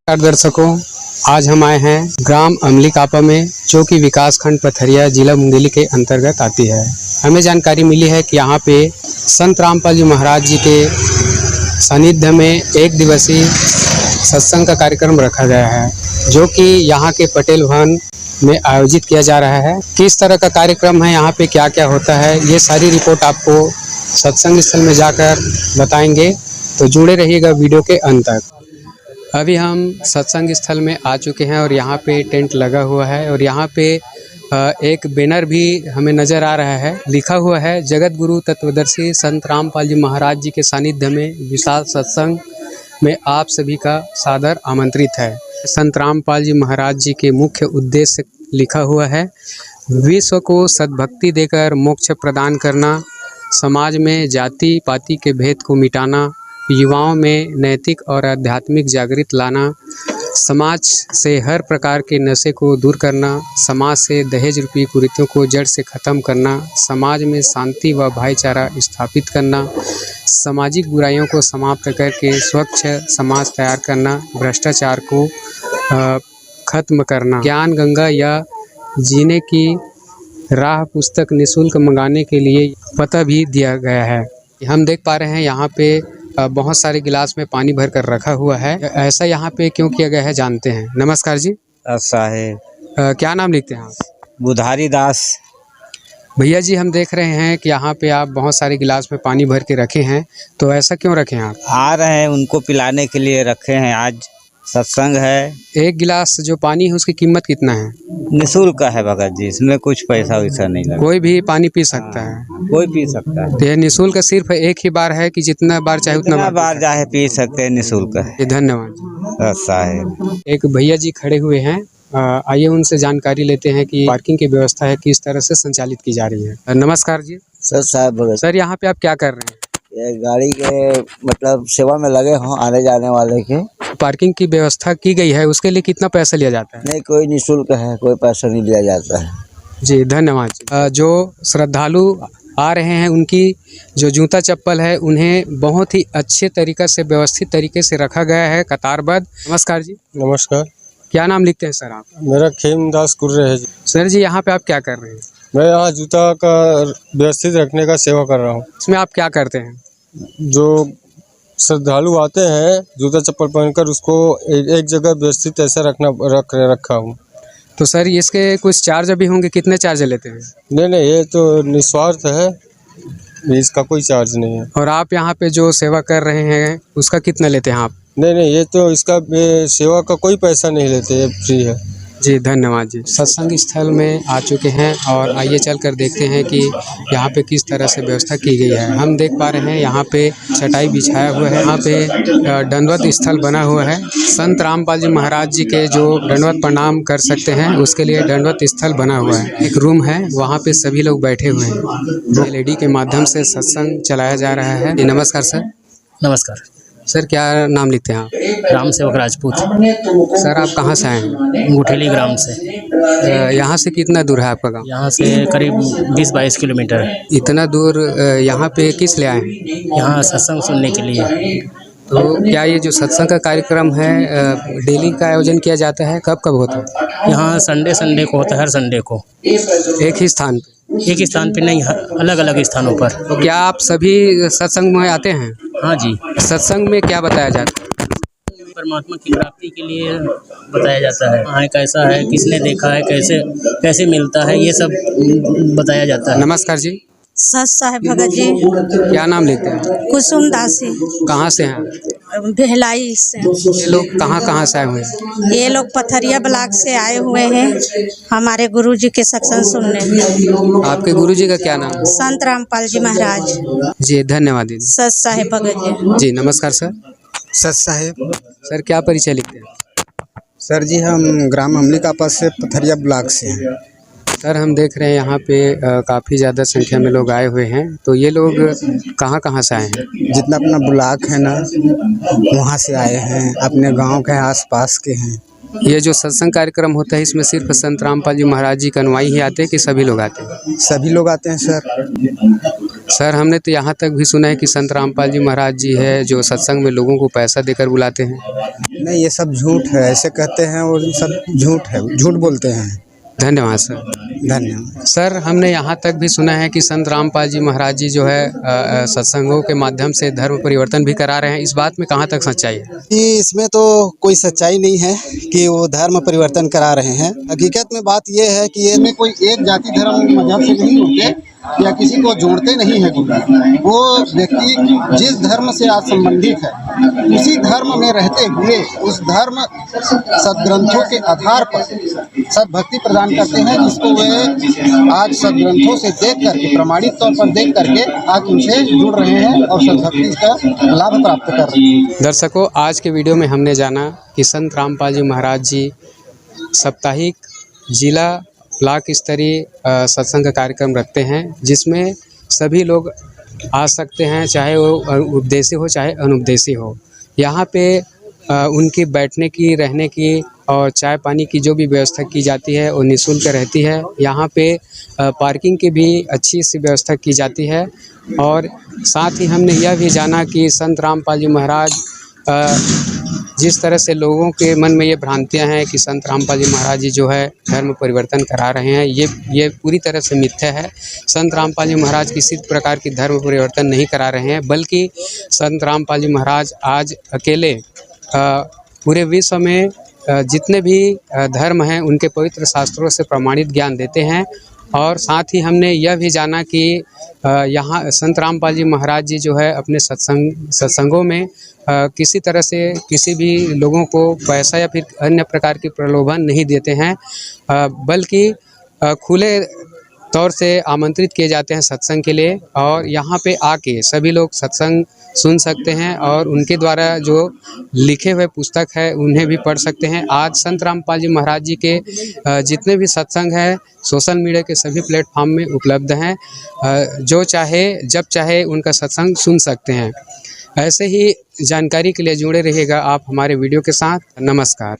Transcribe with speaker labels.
Speaker 1: नमस्कार दर्शकों, आज हम आए हैं ग्राम अमलीकापा में, जो कि विकास खंड पथरिया जिला मुंगेली के अंतर्गत आती है। हमें जानकारी मिली है कि यहाँ पे संत रामपाल जी महाराज जी के सानिध्य में एक दिवसीय सत्संग का कार्यक्रम रखा गया है, जो कि यहाँ के पटेल भवन में आयोजित किया जा रहा है। किस तरह का कार्यक्रम है, यहाँ पे क्या क्या होता है, ये सारी रिपोर्ट आपको सत्संग स्थल में जाकर बताएंगे, तो जुड़े रहिएगा वीडियो के अंत तक। अभी हम सत्संग स्थल में आ चुके हैं और यहाँ पे टेंट लगा हुआ है और यहाँ पे एक बैनर भी हमें नज़र आ रहा है। लिखा हुआ है जगत गुरु तत्वदर्शी संत रामपाल जी महाराज जी के सानिध्य में विशाल सत्संग में आप सभी का सादर आमंत्रित है। संत रामपाल जी महाराज जी के मुख्य उद्देश्य लिखा हुआ है, विश्व को सद्भक्ति देकर मोक्ष प्रदान करना, समाज में जाति पाति के भेद को मिटाना, युवाओं में नैतिक और आध्यात्मिक जागृति लाना, समाज से हर प्रकार के नशे को दूर करना, समाज से दहेज रूपी कुरीतियों को जड़ से ख़त्म करना, समाज में शांति व भाईचारा स्थापित करना, सामाजिक बुराइयों को समाप्त करके स्वच्छ समाज तैयार करना, भ्रष्टाचार को ख़त्म करना, ज्ञान गंगा या जीने की राह पुस्तक निःशुल्क मंगाने के लिए पता भी दिया गया है। हम देख पा रहे हैं यहाँ पे बहुत सारे गिलास में पानी भर कर रखा हुआ है। ऐसा यहाँ पे क्यों किया गया है जानते हैं। नमस्कार जी।
Speaker 2: ऐसा है।
Speaker 1: क्या नाम लिखते हैं आप?
Speaker 2: बुधारी दास।
Speaker 1: भैया जी, हम देख रहे हैं कि यहाँ पे आप बहुत सारे गिलास में पानी भर के रखे हैं, तो ऐसा क्यों रखे हैं आप?
Speaker 2: आ रहे हैं उनको पिलाने के लिए रखे हैं, आज सत्संग है।
Speaker 1: एक गिलास जो पानी है उसकी कीमत कितना है?
Speaker 2: निःशुल्क है भगत जी, इसमें कुछ पैसा वैसा नहीं लगता।
Speaker 1: कोई भी पानी पी सकता है?
Speaker 2: कोई पी सकता है।
Speaker 1: तो यह निःशुल्क सिर्फ एक ही बार है कि जितना बार चाहे उतना
Speaker 2: बार चाहे पी सकते हैं, निःशुल्क है।
Speaker 1: धन्यवाद।
Speaker 2: ऐसा है।
Speaker 1: एक भैया जी खड़े हुए हैं, आइए उनसे जानकारी लेते हैं कि पार्किंग की व्यवस्था है किस तरह से संचालित की जा रही है। नमस्कार जी।
Speaker 3: सर साहब भगत
Speaker 1: सर, यहाँ पे आप क्या कर रहे हैं?
Speaker 3: ये गाड़ी के मतलब सेवा में लगे हों आने जाने वाले के।
Speaker 1: पार्किंग की व्यवस्था की गई है, उसके लिए कितना पैसा लिया जाता है?
Speaker 3: नहीं, कोई निःशुल्क है, कोई पैसा नहीं लिया जाता है।
Speaker 1: जी धन्यवाद। जो श्रद्धालु आ रहे हैं उनकी जो जूता चप्पल है उन्हें बहुत ही अच्छे तरीक़े से व्यवस्थित तरीके से रखा गया है, कतारबद्ध। नमस्कार जी।
Speaker 4: नमस्कार।
Speaker 1: क्या नाम लिखते हैं सर आप?
Speaker 4: मेरा खेमदास कुर्रे है जी।
Speaker 1: सर जी, यहाँ पे आप क्या कर रहे हैं?
Speaker 4: मैं यहाँ जूता का व्यवस्थित रखने का सेवा कर रहा हूँ।
Speaker 1: इसमें आप क्या करते हैं?
Speaker 4: जो श्रद्धालु आते हैं जूता चप्पल पहनकर, उसको एक जगह व्यवस्थित ऐसे रखा हूँ।
Speaker 1: तो सर इसके कुछ चार्ज भी होंगे, कितने चार्ज लेते हैं?
Speaker 4: नहीं, ये तो निस्वार्थ है, इसका कोई चार्ज नहीं है।
Speaker 1: और आप यहाँ पे जो सेवा कर रहे हैं उसका कितना लेते हैं आप?
Speaker 4: नहीं, ये तो इसका सेवा का कोई पैसा नहीं लेते, ये फ्री है।
Speaker 1: जी धन्यवाद जी। सत्संग स्थल में आ चुके हैं और आइए चलकर देखते हैं कि यहाँ पे किस तरह से व्यवस्था की गई है। हम देख पा रहे हैं यहाँ पे चटाई बिछाया हुआ है, यहाँ पे दंडवत स्थल बना हुआ है। संत रामपाल जी महाराज जी के जो दंडवत प्रणाम कर सकते हैं उसके लिए दंडवत स्थल बना हुआ है। एक रूम है, वहाँ पे सभी लोग बैठे हुए हैं। LED के माध्यम से सत्संग चलाया जा रहा है। नमस्कार सर।
Speaker 5: नमस्कार
Speaker 1: सर, क्या नाम लिखते हैं आप?
Speaker 5: राम सेवक राजपूत।
Speaker 1: सर, आप कहाँ से आए हैं?
Speaker 5: गुठेली ग्राम से।
Speaker 1: यहाँ से कितना दूर है आपका गांव?
Speaker 5: यहाँ से करीब 20-22 किलोमीटर है।
Speaker 1: इतना दूर यहाँ पे किस लिए आए हैं?
Speaker 5: यहाँ सत्संग सुनने के लिए।
Speaker 1: तो क्या ये जो सत्संग का कार्यक्रम है डेली का आयोजन किया जाता है, कब कब होता है?
Speaker 5: यहाँ संडे को होता है, हर संडे को।
Speaker 1: एक ही स्थान पे?
Speaker 5: एक ही स्थान पे नहीं, अलग अलग स्थानों पर।
Speaker 1: तो क्या आप सभी सत्संग में आते हैं?
Speaker 5: हाँ जी।
Speaker 1: सत्संग में क्या बताया जाता है?
Speaker 5: परमात्मा की प्राप्ति के लिए बताया जाता है। हाँ, कैसा है, किसने देखा है, कैसे मिलता है, ये सब बताया जाता है।
Speaker 1: नमस्कार जी।
Speaker 6: सच साहेब भगत जी।
Speaker 1: क्या नाम लिखते हैं?
Speaker 6: कुसुम दासी।
Speaker 1: कहाँ से हैं?
Speaker 6: भिलाई से।
Speaker 1: ये लोग कहाँ से आए हुए हैं?
Speaker 6: ये लोग पथरिया ब्लॉक से आए हुए हैं हमारे गुरुजी के सत्संग सुनने।
Speaker 1: आपके गुरुजी का क्या नाम?
Speaker 6: संत रामपाल जी महाराज।
Speaker 1: जी धन्यवाद दीदी।
Speaker 6: सच साहेब भगत जी।
Speaker 1: जी नमस्कार सर।
Speaker 7: सच साहेब।
Speaker 1: सर, क्या परिचय लिखते हैं?
Speaker 7: सर जी, हम ग्राम अमलीकापा से पथरिया ब्लॉक से हैं।
Speaker 1: सर, हम देख रहे हैं यहाँ पे काफ़ी ज़्यादा संख्या में लोग आए हुए हैं, तो ये लोग कहाँ से आए हैं?
Speaker 7: जितना अपना ब्लॉक है ना, वहाँ से आए हैं, अपने गांव के आसपास के हैं।
Speaker 1: ये जो सत्संग कार्यक्रम होता है इसमें सिर्फ संत रामपाल जी महाराज जी के अनुयायी ही आते हैं कि सभी लोग आते हैं?
Speaker 7: सभी लोग आते हैं सर।
Speaker 1: सर हमने तो यहाँ तक भी सुना है कि संत रामपाल जी महाराज जी है जो सत्संग में लोगों को पैसा देकर बुलाते हैं।
Speaker 7: नहीं, ये सब झूठ है, ऐसे कहते हैं और सब झूठ है, झूठ बोलते हैं।
Speaker 1: धन्यवाद सर।
Speaker 7: धन्यवाद।
Speaker 1: सर हमने यहाँ तक भी सुना है कि संत रामपाल जी महाराज जी जो है सत्संगों के माध्यम से धर्म परिवर्तन भी करा रहे हैं, इस बात में कहाँ तक सच्चाई है?
Speaker 8: कि इसमें तो कोई सच्चाई नहीं है कि वो धर्म परिवर्तन करा रहे हैं। हकीकत में बात ये है कि ये कोई एक जाति धर्म मजहब से नहीं होते या किसी को जोड़ते नहीं है गुरु। वो व्यक्ति जिस धर्म से आज संबंधित है उसी धर्म में रहते हुए उस धर्म सदग्रंथों के आधार पर सद्भक्ति प्रदान करते हैं, जिसको वे आज सदग्रंथों से देख करके प्रमाणित तौर पर देख करके आज उनसे जुड़ रहे हैं और सद्भक्ति का लाभ प्राप्त कर रहे हैं।
Speaker 1: दर्शकों, आज के वीडियो में हमने जाना कि संत रामपाल जी महाराज जी साप्ताहिक जिला ब्लॉक स्तरीय सत्संग कार्यक्रम रखते हैं, जिसमें सभी लोग आ सकते हैं, चाहे वो उपदेशी हो चाहे अनुपदेशी हो। यहाँ पे उनकी बैठने की, रहने की और चाय पानी की जो भी व्यवस्था की जाती है वो निःशुल्क रहती है। यहाँ पे पार्किंग की भी अच्छी सी व्यवस्था की जाती है। और साथ ही हमने यह भी जाना कि संत रामपाल जी महाराज जिस तरह से लोगों के मन में ये भ्रांतियां हैं कि संत रामपाल जी महाराज जी जो है धर्म परिवर्तन करा रहे हैं, ये पूरी तरह से मिथ्या है। संत रामपाल जी महाराज किसी प्रकार की धर्म परिवर्तन नहीं करा रहे हैं, बल्कि संत रामपाल जी महाराज आज अकेले पूरे विश्व में जितने भी धर्म हैं उनके पवित्र शास्त्रों से प्रमाणित ज्ञान देते हैं। और साथ ही हमने यह भी जाना कि यहाँ संत रामपाल जी महाराज जी जो है अपने सत्संगों में किसी तरह से किसी भी लोगों को पैसा या फिर अन्य प्रकार की प्रलोभन नहीं देते हैं, बल्कि खुले तौर से आमंत्रित किए जाते हैं सत्संग के लिए। और यहाँ पे आके सभी लोग सत्संग सुन सकते हैं और उनके द्वारा जो लिखे हुए पुस्तक है उन्हें भी पढ़ सकते हैं। आज संत रामपाल जी महाराज जी के जितने भी सत्संग हैं सोशल मीडिया के सभी प्लेटफॉर्म में उपलब्ध हैं, जो चाहे जब चाहे उनका सत्संग सुन सकते हैं। ऐसे ही जानकारी के लिए जुड़े रहिएगा आप हमारे वीडियो के साथ। नमस्कार।